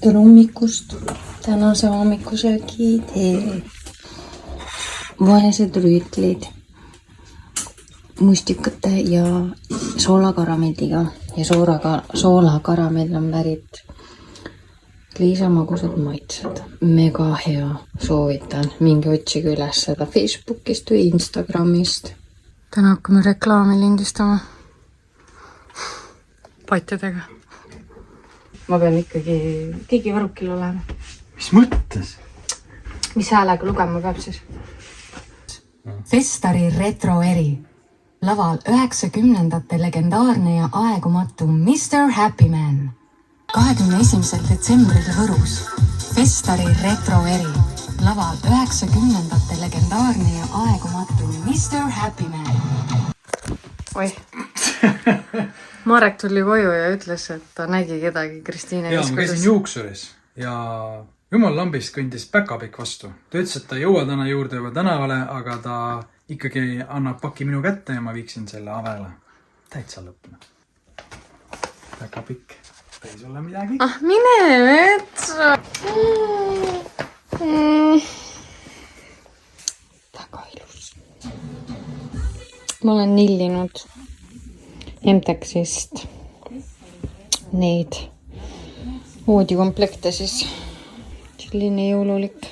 tere hommikust, tänase hommikusöögi tee. Vaesed rüütlid mustikate ja soolakaramelliga ja soolakaramell on pärit Liisa magusad maitsed. Mega hea, soovitan. Minge otsige üles seda Facebookist või Instagramist. Täna hakkame reklaami lindistama patjadega. Ma pean ikkagi keegi varukil olema. Mis mõttes? Mis häälega lugema peab siis? Festari retroeri. Laval 90ndate legendaarne ja aegumatu Mr. Happy Man. 21. detsembril Võrus. Festari retroeri. Laval 90ndate legendaarne ja aegumatu Mr. Happy Man. Oih. Marek tuli koju ja ütles, et ta nägi kedagi Kristiine ja ma käisin juuksuris ja jumal lambist kõndis päkapikk vastu. Ta ütles, et ta ei jõua täna juurde juba tänavale, aga ta ikkagi annab paki minu kätte ja ma viiksin selle avele. Täitsa lõpna. Päkapikk. Ei sulle midagi? Ah, mine metsa! Väga ilus. Ma olen nillinud MTX-ist neid voodikomplekte siis. Selline jõululik.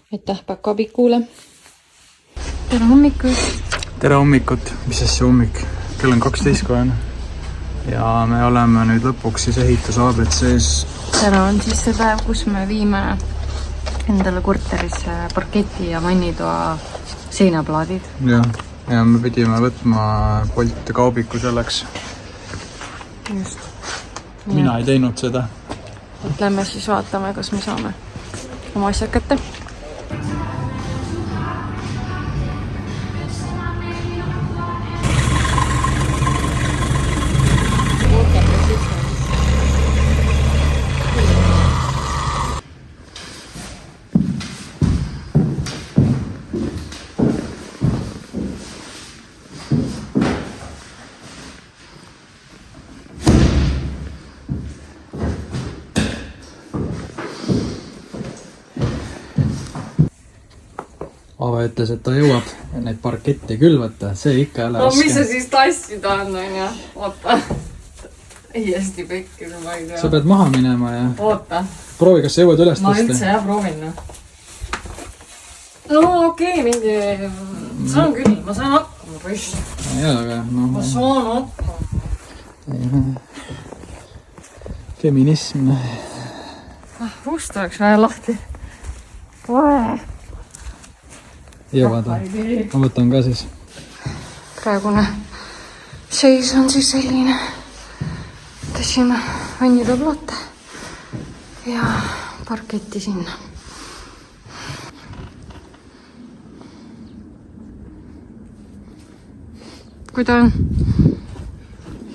Aitäh päkapikule. Tere hommikut. Tere hommikut. Mis asja hommik? Kell on 12 kohe. Ja me oleme nüüd lõpuks siis ehitus ABC-s. Täna on siis see päev, kus me viime endale korterisse parketi ja vannitoa seinaplaadid. Ja me pidime võtma Bolt kaubiku selleks. Just. Mina ei teinud seda. Lähme siis vaatame, kas me saame oma asjad kätte. Aave ütles, et ta jõuab neid parkette külvata. See ikka jälle raske. Mis sa siis tassida on ja? Oota. Täiesti pekkil, ma ei tea. Sa pead maha minema ja... Oota. Proovi, kas sa jõuad üles Ma tõsta? üldse jah proovin. No okei, mingi... Saan küll, ma saan hakkama püsti. Jaa, aga no... Ma saan hakkama. Feminism. Ust oleks vähe lahti. Jõuad või? Ma võtan ka siis. Praegune seis on siis selline. Tõsime vannitoplaate ja parketti sinna. Kui ta on?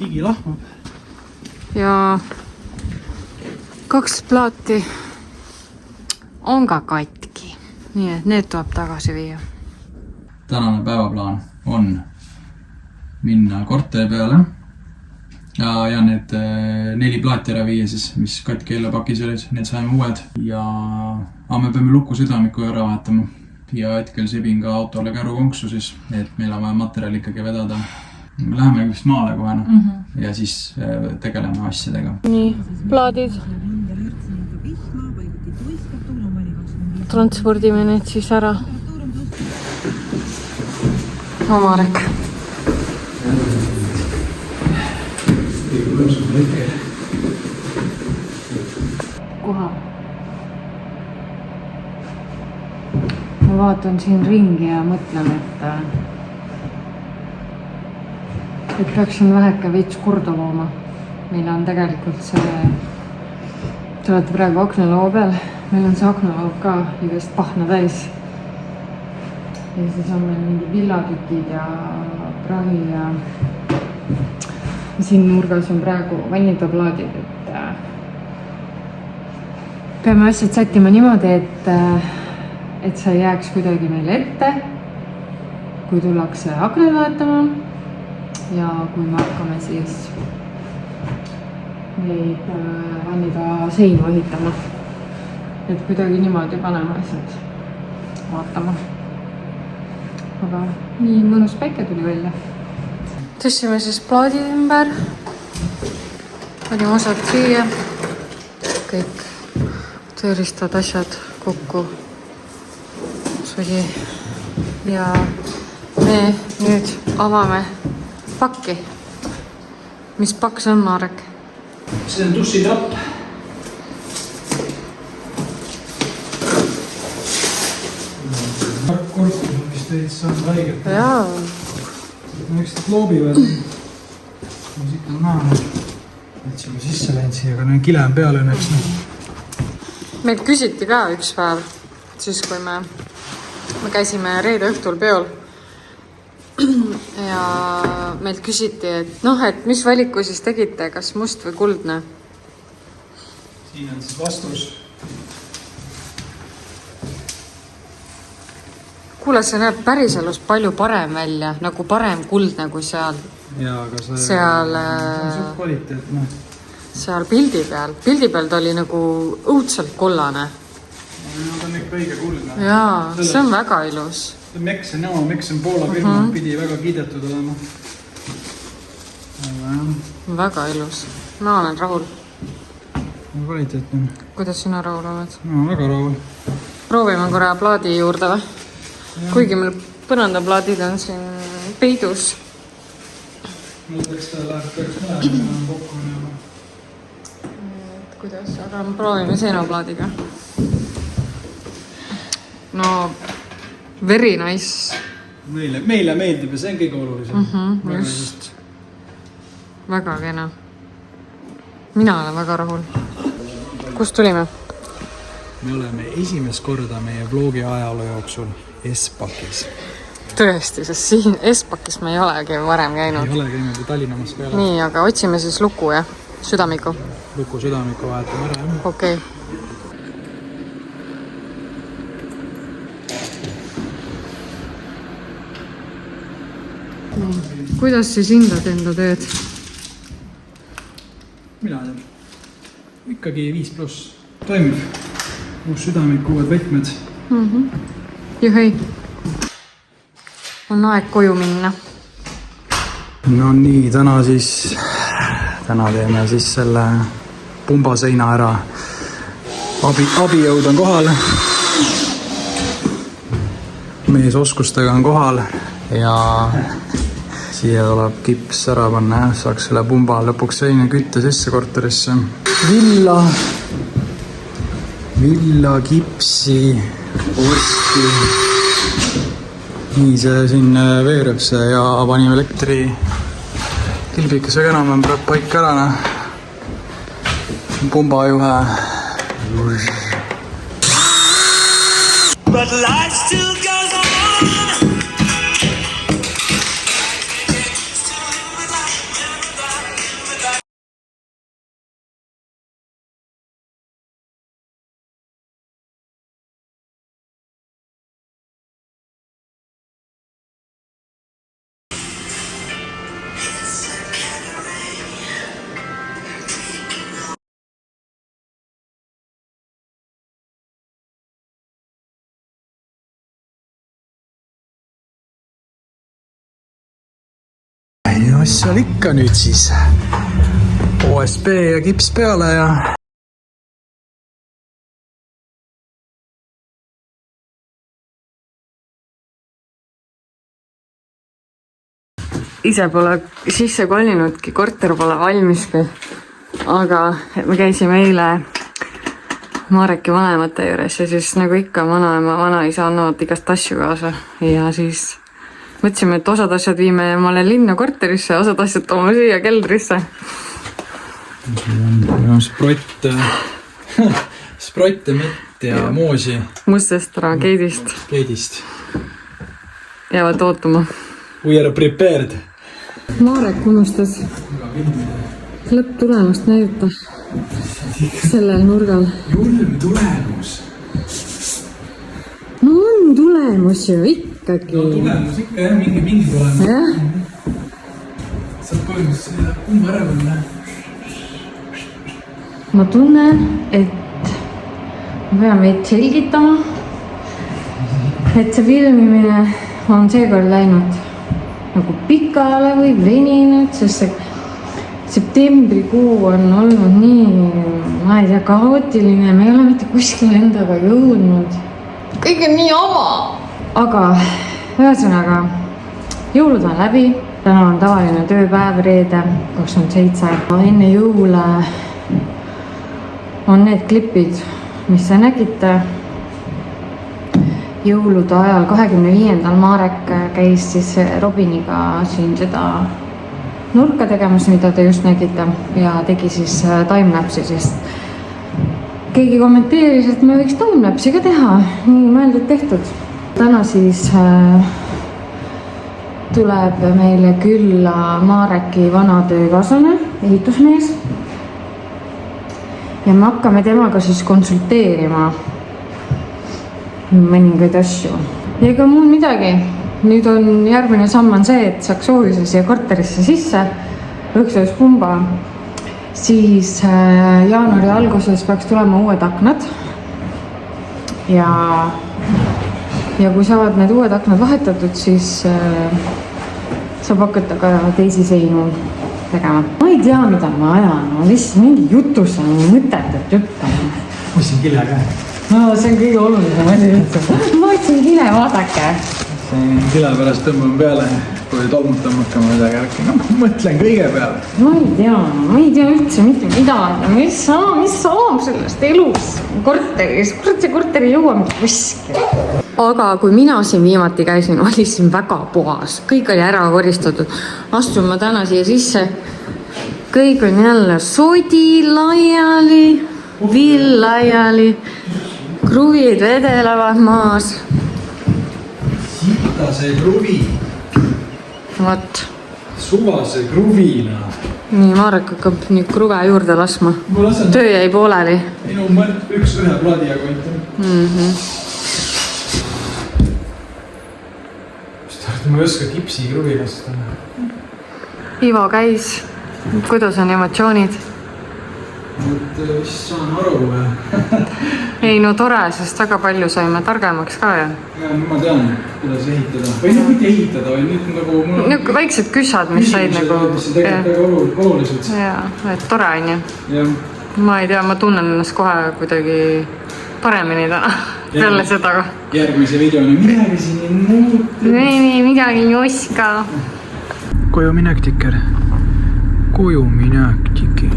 Higi lahmab. Ja 2 plaati on ka katki. Nii, et need tuleb tagasi viia. Tänane päevaplaan on minna korteri peale ja need 4 plaati ära viia siis, mis katki jälle pakis olid. Need saime uued ja me peame luku südamiku ära vaatama. Ja hetkel sebin ka autole kärukonksu siis, et meil on vaja materjali ikkagi vedada. Me läheme vist maale kohe ja siis tegeleme asjadega. Nii, plaadid. Transpordime need siis ära. No Marek. Koha. Ma vaatan siin ringi ja mõtlen, et peaksin väheke veits korda looma. Meil on tegelikult see... Te olete praegu aknaloo peal. Meil on see aknaloo ka igast pahna täis. Ja siis on meil mingi villatükid ja prahi ja siin nurgas on praegu vannitoplaadid, et peame asjad sättima niimoodi, et sa ei jääks kuidagi meile ette, kui tullakse aknad vaatama ja kui me hakkame siis neid vannitoa seinu ehitama. Et kuidagi niimoodi panema lihtsalt vaatama. Aga nii mõnus päike tuli välja. Tõstsime siis plaadid ümber. Panime osad siia. Kõik tööristad asjad kokku. Sudi. Ja me nüüd avame pakki. Mis pakk see on, Marek? See on dušitrapp. Korpus, mis teid saanud haiget. Jaa. Eks ta kloobivad. Siit on näha. Et siin sisse läinud siia, aga kile on peale õnneks. Meilt küsiti ka üks päev, siis kui me käisime reede õhtul peol. Ja meilt küsiti, et mis valiku siis tegite, kas must või kuldne? Siin on siis vastus. Kuule, see näeb päris elus palju parem välja, nagu parem kuldne kui seal. Jaa, aga see seal, on suht kvaliteetne. Seal pildi peal. Pildi peal ta oli nagu õudselt kollane. No, ta on ikka õige kuldne. Jaa, see on väga ilus. Meksen Poola firma pidi väga kiidetud olema. Väga ilus. Ma olen rahul. Kvaliteetne. Kuidas sina rahul oled? No, väga rahul. Proovime korra plaadi juurde või? Kuigi meil põrandaplaadid on siin peidus. Mõtleks ta läheb peaks mõlemad kokku. Kuidas? Aga me proovime seenoplaadiga. No, very nice. Meile meeldib ja see on kõige olulisem. Just. Väga kena. Mina olen väga rahul. Kust tulime? Me oleme esimest korda meie vlogi ajaloo jooksul Espakis. Tõesti, sest siin Espakis me ei olegi varem käinud. Ei ole käinud ju Tallinnamas peale. Nii, aga otsime siis luku, jah? Südamiku. Luku südamiku vahetame ära, jah? Okei. Kuidas siis hindad enda tööd? Mina tean. Ikkagi 5+. Toimib. Uus südamik, uued võtmed. Juhei. On aeg koju minna. No nii, täna teeme siis selle pumbaseina ära. Abijõud on kohal. Mees oskustega on kohal ja siia tuleb kips ära panna, saaks selle pumba lõpuks seina kütte sisse korterisse. Villa, kipsi, vorsti. Nii see siin veereb see ja panime elektri kilbikesega enam praegu paika ära. Pumbajuhe. But life still goes on. Ja mis seal ikka nüüd siis? OSB ja kips peale ja... Ise pole sisse kolinudki, korter pole valmiski. Aga me käisime eile Mareki vanemate juures ja siis nagu ikka vanaema, vanaisa annavad igast asju kaasa. Ja siis mõtlesime, et osad asjad viime emale linna korterisse, osad asjad toome siia keldrisse. Sprotte, mett ja moosi. Mustest ära keedist. Keedist. Jäävad ootuma. We are prepared. Marek unustas lõpptulemust näidata sellel nurgal. Julm tulemus. No on tulemus ju ikkagi. No tulemus ikka jah, mingi tulemus. Jah? Saab põhimõtteliselt kumma ära võtta. ma tunnen, et ma pean meid selgitama, et see filmimine on seekord läinud nagu pikale või veninud, sest see septembrikuu on olnud nii, ma ei tea, kaootiline, me ei ole mitte kuskile endaga jõudnud. kõik on nii oma. aga ühesõnaga, jõulud on läbi, täna on tavaline tööpäev, reede 27. enne jõule on need klipid, mis te nägite. jõulude ajal 25. Marek käis siis Robiniga siin seda nurka tegemas, mida te just nägite, ja tegi siis timelapsi, sest keegi kommenteeris, et me võiks timelapsi ka teha, nii mõeldud tehtud. täna siis tuleb meile külla Mareki vana töökaaslane, ehitusmees. ja me hakkame temaga siis konsulteerima mõningaid asju. ja ega muud midagi. nüüd on järgmine samm on see, et saaks soojuse siia korterisse sisse, õhksöös pumba. siis jaanuari alguses peaks tulema uued aknad. ja kui saavad need uued aknad vahetatud, siis saab hakata ka teisi seinu tegema. ma ei tea, mida ma ajan, ma lihtsalt mingi jutus on mõttetut juttu. ma ostsin kile ka. no see on kõige olulisem asi üldse. ma võtsin kile, vaadake. see kile pärast tõmban peale, kui tolmutama hakkama midagi äkki. no ma mõtlen kõigepealt. ma ei tea üldse mitte midagi. mis saab sellest elus korteris? kurat, see korter ei jõua mitte kuskile. aga kui mina siin viimati käisin, oli siin väga puhas. kõik oli ära koristatud. astun ma täna siia sisse. kõik on jälle sodi laiali, vill laiali. kruvid vedelevad maas. sita see kruvi. vot. suvase kruvina. nii, Marek hakkab nüüd kruve juurde laskma. töö jäi pooleli. minu mõrt ühe plaadiga kontib. ma ei oska kipsikruvi kasutada. Ivo käis. kuidas on emotsioonid? vist saan aru või? ei no tore, sest väga palju saime targemaks ka ju. ja ma tean, kuidas ehitada. või noh, mitte ehitada, vaid nüüd nagu mul on... Niisugune väiksed küssad, mis said nagu... mis on tegelikult väga olulised. jaa, et tore on ju. jah. ma ei tea, ma tunnen ennast kohe kuidagi paremini täna. peale seda. järgmise videona midagi siin ei muutu. ei, midagi ei oska. Koju minek, Tikker. Koju minek, Tiki.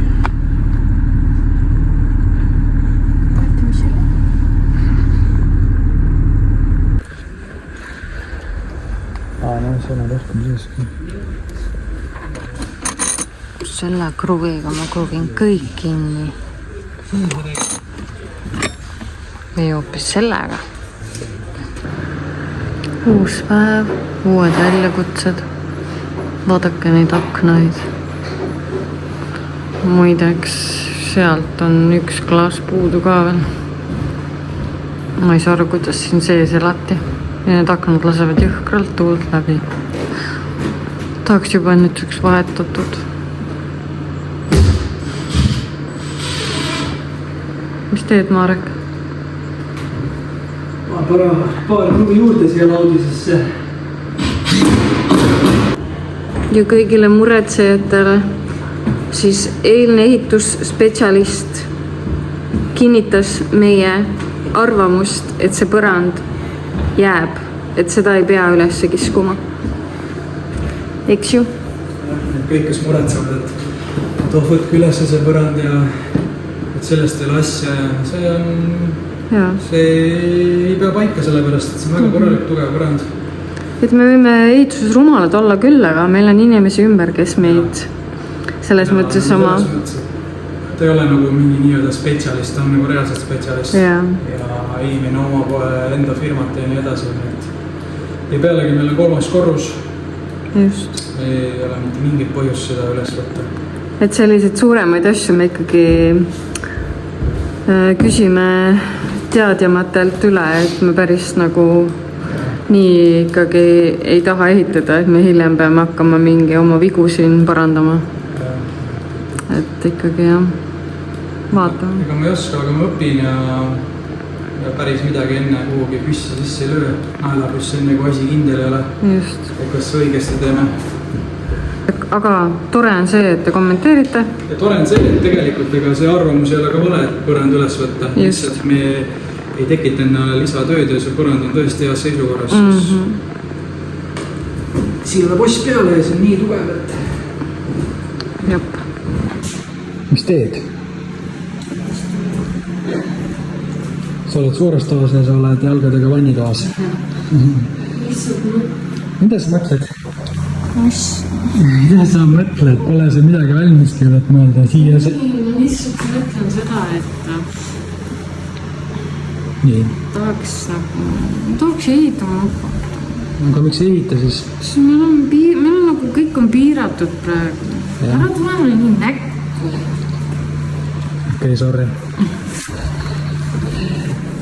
no see on rohkem siiski. selle kruviga ma kruvin kõik kinni. või hoopis sellega. uus päev, uued väljakutsed. vaadake neid aknaid. muideks, sealt on üks klaas puudu ka veel. ma ei saa aru, kuidas siin sees elati. ja need aknad lasevad jõhkralt tuult läbi. tahaks juba nüüdseks vahetatud. mis teed, Marek? ma paar kruvi juurde siia laudisesse. ja kõigile muretsejatele siis eilne ehitusspetsialist kinnitas meie arvamust, et see põrand jääb, et seda ei pea üles kiskuma. eks ju? kõik, kes muretsevad, et võtke üles see põrand ja et sellest ei ole asja ja see on, see ei pea paika, sellepärast et see on väga korralik tugev põrand. et me võime ehituses rumalad olla küll, aga meil on inimesi ümber, kes meid selles mõttes oma... ta ei ole nagu mingi nii-öelda spetsialist, ta on nagu reaalselt spetsialist. ja ei, meil on oma enda firmat ja nii edasi. ja pealegi meil on 3. korrus. just. ei ole mitte mingit põhjust seda üles võtta. et selliseid suuremaid asju me ikkagi küsime teadjamatelt üle, et me päris nagu nii ikkagi ei taha ehitada, et me hiljem peame hakkama mingi oma vigu siin parandama. et ikkagi jah. vaatame . ega ma ei oska , aga ma õpin ja päris midagi enne kuhugi püsse sisse ei löö . naelapüss enne kui asi kindel ei ole , just . et kas õigesti teeme . aga tore on see , et te kommenteerite . ja tore on see , et tegelikult ega see arvamus ei ole ka vale , et põrand üles võtta . lihtsalt me ei tekita endale lisatööd ja see põrand on tõesti heas seisukorras . siia tuleb oss peale ja see on nii tugev , et . jah . mis teed ? sa oled suures toas ja sa oled jalgadega vannitoas . mida sa mõtled ? mida sa mõtled ? Pole sa midagi valmiski oled mõelda siia see... ? ma lihtsalt mõtlen seda , et nii . tahaks ehitama hakata . aga miks ei ehita siis ? sest meil on nagu kõik on piiratud praegu . ära tule mulle nii näkku . okei , sorry .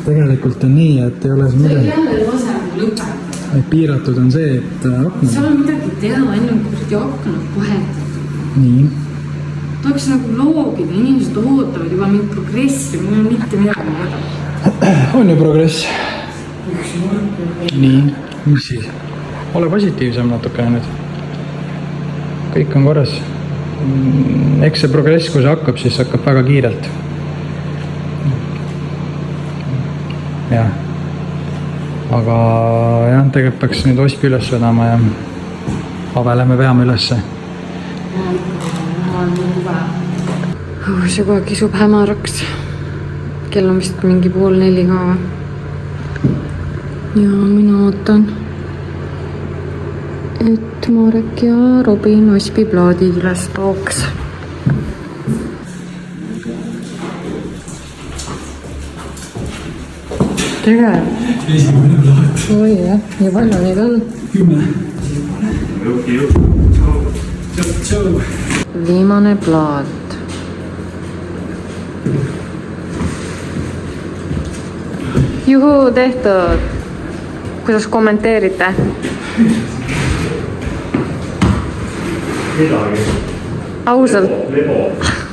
tegelikult on nii , et ei ole siin midagi . jälle lase lõpetada . et piiratud on see , et aknad . seal on midagi teha , enne kui kuradi aknad vahetada . nii . tahaks nagu loogida , inimesed ootavad juba mingit progressi , mul ei ole mitte midagi mõelda . on ju progress . nii , mis siis ? ole positiivsem natukene nüüd . kõik on korras . eks see progress , kui see hakkab , siis hakkab väga kiirelt . jah . aga jah , tegelikult peaks nüüd ospi üles vedama ja habeleme veame ülesse . see kohe kisub hämaraks . kell on vist mingi 3:30 ka või ? ja mina ootan , et Marek ja Robin ospi plaadid üles tooks . tegelikult . esimene plaat . oi jah , nii palju neid on . 10 . viimane plaat . juhuu , tehtud . kuidas kommenteerite ? midagi . ausalt ,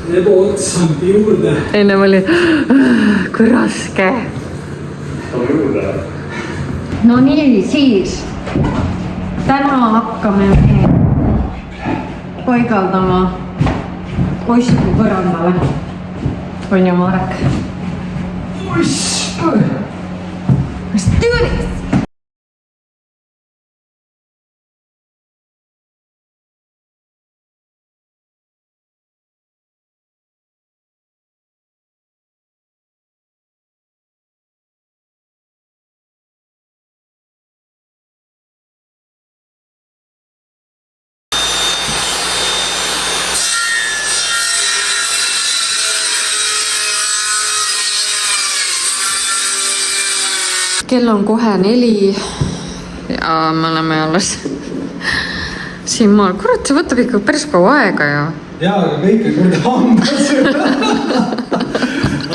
lebo ots anti juurde . ennem oli kui raske . saame juurde . no nii , siis täna hakkame paigaldama poisku põrandale . on ju , Marek ? Let's do this! kell on kohe 4 ja me oleme alles siinmaal . kurat , see võtab ikka päris kaua aega ju . jaa , aga kõik on kuradi hambas .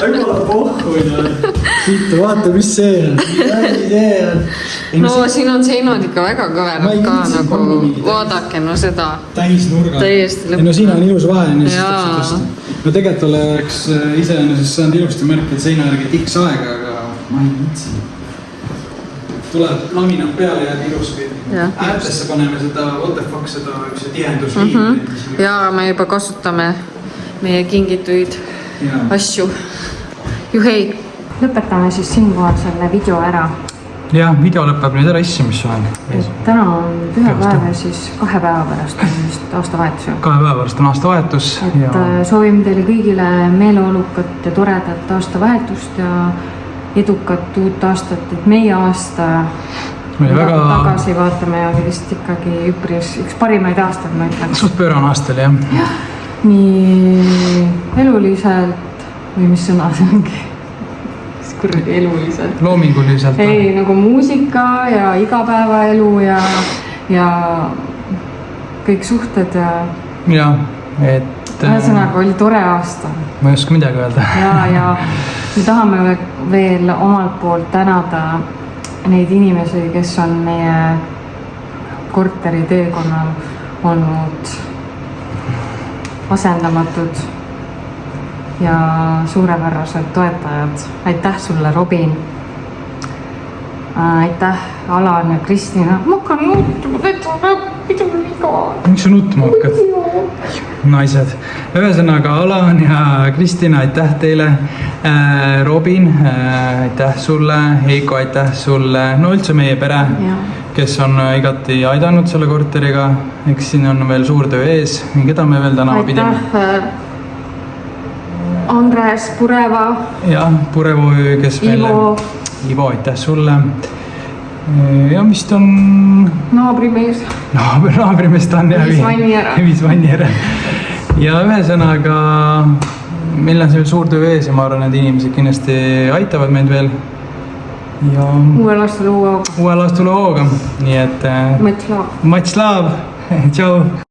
jumala pohhu ja siit vaata , mis see on . no siin on seinad ikka väga kõverad ka nagu , vaadake no seda . täisnurga . Täiesti lõpp. no siin on ilus vahe , nii Jaa. siis no tegelikult oleks iseenesest saanud ilusti märkida seina järgi tiks aega , aga ma ei viitsi . tuleb laminad peale ja ilusti . Jah. äärtesse paneme seda , what the fuck , seda tihendusliini . ja me juba kasutame meie kingituid asju . juhei . lõpetame siis siinkohal selle video ära . jah , video lõpeb nüüd ära , issand , mis sul on . täna on pühapäev ja siis 2 päeva pärast on vist aastavahetus ju . 2 päeva pärast on aastavahetus et soovime teile kõigile meeleolukat ja toredat aastavahetust ja edukat uut aastat , et meie aasta Oli väga- tagasi vaatame ja oli vist ikkagi üpris üks parimaid aastaid , ma ütleks . suht pöörane aasta oli jah . nii eluliselt või mis sõna see ongi ? mis kuradi eluliselt ? loominguliselt . ei , nagu muusika ja igapäevaelu ja kõik suhted ja jah , et ühesõnaga oli tore aasta . ma ei oska midagi öelda . ja me tahame veel omalt poolt tänada neid inimesi , kes on meie korteri teekonnal olnud asendamatud ja suurepärased toetajad. Aitäh sulle, Robin. Aitäh, Alan ja Kristina. Ma hakkan nutma, pidu liiga. Miks sa nutma hakkad? Naised. Ühesõnaga Alan ja Kristina, aitäh teile. Robin, aitäh sulle. Heiko, aitäh sulle. No üldse meie pere, kes on igati aidanud selle korteriga. Eks siin on veel suur töö ees. Keda me veel tänava pidime? Aitäh Andres Pureva. Jah, Purevo, kes Ivo. Ivo, aitäh sulle. Ja vist on... Naabrimees. Naabrimees ta on Viis vanni ära. Ja ühesõnaga meil on see suur töö ees ja ma arvan, et inimesed kindlasti aitavad meid veel. Ja Uuel aastal uue hooga. Uuel aastal hooga. Nii et... Much love. Much love. Ciao.